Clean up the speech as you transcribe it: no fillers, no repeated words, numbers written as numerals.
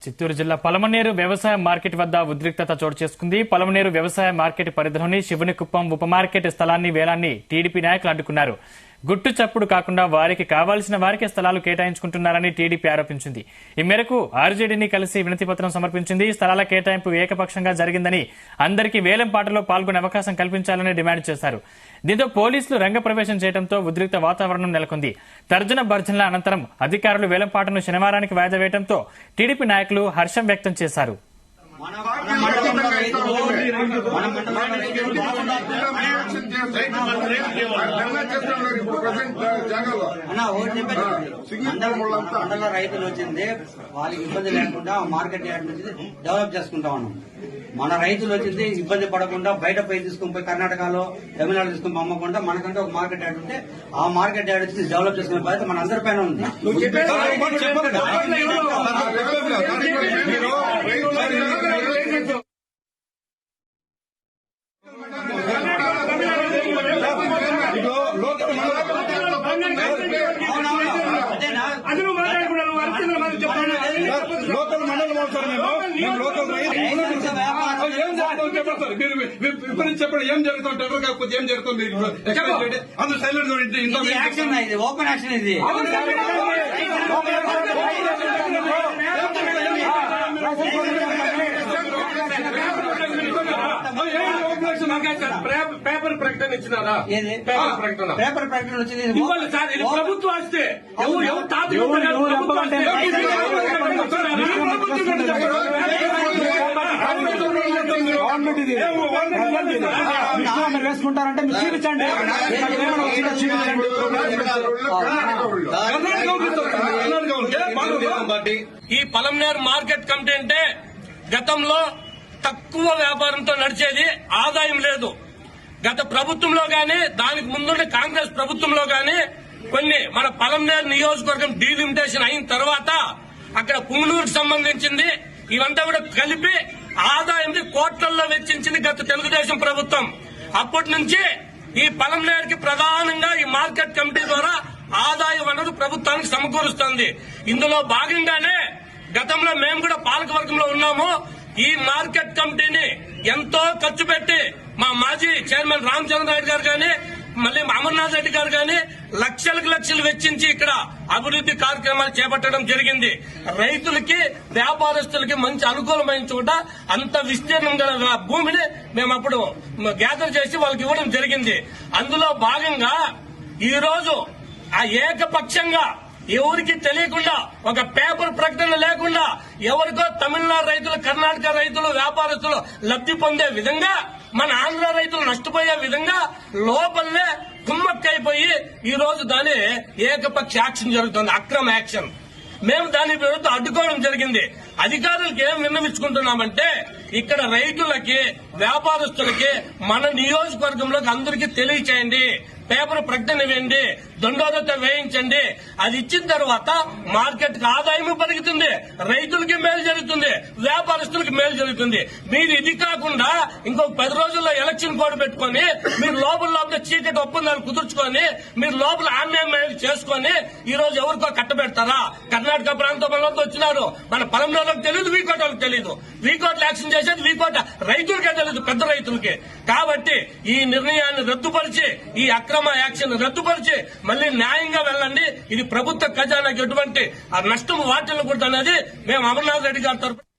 చిత్తూరు జిల్లా పలమనేరు వ్యవసాయ మార్కెట్ వద్ద ఉద్రిక్తత చోటు చేసుకుంది. పలమనేరు వ్యవసాయ మార్కెట్ పరిధిలోని శివునికుప్పం ఉప మార్కెట్ స్థలాన్ని వేలాన్ని టీడీపీ నాయకులు అడ్డుకున్నారు. గుట్టు చప్పుడు కాకుండా వారికి కావాల్సిన వారికే స్థలాలు కేటాయించుకుంటున్నారని టీడీపీ ఆరోపించింది. ఈ మేరకు ఆర్జేడీని కలిసి వినతిపత్రం సమర్పించింది. స్థలాల కేటాయింపు ఏకపక్షంగా జరిగిందని, అందరికీ వేలంపాటలో పాల్గొనే అవకాశం కల్పించాలని డిమాండ్ చేశారు. దీంతో పోలీసులు రంగప్రవేశం చేయడంతో ఉద్రిక్త వాతావరణం నెలకొంది. తర్జన భర్జనల అనంతరం అధికారులు వేలంపాటను శనివారానికి వాయిదా వేయడంతో టీడీపీ నాయకులు హర్షం వ్యక్తం చేశారు. రైతులు వచ్చింది వాళ్ళకి ఇబ్బంది లేకుండా మార్కెట్ యార్డ్ నుంచి డెవలప్ చేసుకుంటా ఉన్నాం. మన రైతులు వచ్చింది ఇబ్బంది పడకుండా బయట పోయి తీసుకుని పోయి కర్ణాటకలో తమిళనాడు తీసుకుని అమ్మకుండా మనకంటే ఒక మార్కెట్ యార్డ్ ఉంటే ఆ మార్కెట్ యార్డ్ వచ్చి డెవలప్ చేసుకునే బాధ్యత మన అందరి పైన ఉంది. లోకల్ మండలం లోకల్ చెప్పండి ఏం జరుగుతుంది ఎవరు కాకపోతే ఏం జరుగుతుంది అందరూ సైలెంట్ యాక్షన్ ఇది ఓపెన్ యాక్షన్ ఇది పేపర్ ప్రకటన ఇచ్చినారా? పేపర్ ప్రకటన వచ్చింది సార్. ఇది ప్రభుత్వం వస్తే వేసుకుంటారంటే మీరు చూపించండి. ఈ పలమనేరు మార్కెట్ కమిటీ అంటే గతంలో తక్కువ వ్యాపారంతో నడిచేది, ఆదాయం లేదు. గత ప్రభుత్వంలో గాని దానికి ముందుండే కాంగ్రెస్ ప్రభుత్వంలో గాని కొన్ని మన పలమనేరు నియోజకవర్గం డీలిమిటేషన్ అయిన తర్వాత అక్కడ పుంగనూరుకు సంబంధించింది ఇవంతా కూడా కలిపి ఆదాయం కోట్లల్లో వెచ్చించింది గత తెలుగుదేశం ప్రభుత్వం. అప్పటి నుంచి ఈ పలమనేరుకి ప్రధానంగా ఈ మార్కెట్ కమిటీ ద్వారా ఆదాయ వనరు ప్రభుత్వానికి సమకూరుస్తోంది. ఇందులో భాగంగానే గతంలో మేము కూడా పాలకవర్గంలో ఉన్నాము. ఈ మార్కెట్ కమిటీని ఎంతో ఖర్చు పెట్టి మా మాజీ చైర్మన్ రామచంద్రరాయుడు గారు గాని మళ్ళీ అమర్నాథ్ రెడ్డి గారు గాని లక్షలకు లక్షలు వెచ్చించి ఇక్కడ అభివృద్ది కార్యక్రమాలు చేపట్టడం జరిగింది. రైతులకి వ్యాపారస్తులకి మంచి అనుకూలమైన చోట అంత విస్తీర్ణం గల భూమిని మేము అప్పుడు గ్యాదర్ చేసి వాళ్ళకి ఇవ్వడం జరిగింది. అందులో భాగంగా ఈ రోజు ఆ ఏకపక్షంగా ఎవరికి తెలియకుండా ఒక పేపర్ ప్రకటన లేకుండా ఎవరికో తమిళనాడు రైతులు, కర్ణాటక రైతులు, వ్యాపారస్తులు లబ్ది పొందే విధంగా మన ఆంధ్ర రైతులు నష్టపోయే విధంగా లోపలనే కుమ్మక్కైపోయి ఈ రోజు దాని ఏకపక్ష యాక్షన్ జరుగుతుంది, అక్రమ యాక్షన్. మేము దాని విరుద్ధం అడ్డుకోవడం జరిగింది. అధికారులకు ఏం విన్నవించుకుంటున్నామంటే ఇక్కడ రైతులకి, వ్యాపారస్తులకి మన నియోజకవర్గంలోకి అందరికీ తెలియచేయండి, పేపర్ ప్రకటన ఇవ్వండి, దొండోదత వేయించండి. అది ఇచ్చిన తర్వాత మార్కెట్ కి ఆదాయం పెరుగుతుంది, రైతులకి మేలు జరుగుతుంది, వ్యాపారస్తులకి మేలు జరుగుతుంది. మీరు ఇది కాకుండా ఇంకో 10 రోజుల్లో ఎలక్షన్ కోడ్ పెట్టుకుని మీరు లోపల చీకటి ఒప్పందాలు కుదుర్చుకొని మీరు లోపల ఆన్లైన్ చేసుకుని ఈ రోజు ఎవరికో కట్టబెడతారా? కర్ణాటక ప్రాంతం వాళ్ళంతా వచ్చినారు, మన పలంలోకి తెలియదు, వీకోటలకు తెలియదు. వీకోట్లు యాక్షన్ చేసేది వీకోట రైతులకే తెలియదు, పెద్ద రైతులకి. కాబట్టి ఈ నిర్ణయాన్ని రద్దుపరిచి, ఈ అక్రమ యాక్షన్ రద్దుపరిచి మళ్లీ న్యాయంగా వెళ్ళండి. ఇది ప్రభుత్వ ఖజానాకి ఎటువంటి నష్టం వాటిల్లకూడదు అనేది మేము అమర్నాథ్ రెడ్డి గారి తరఫున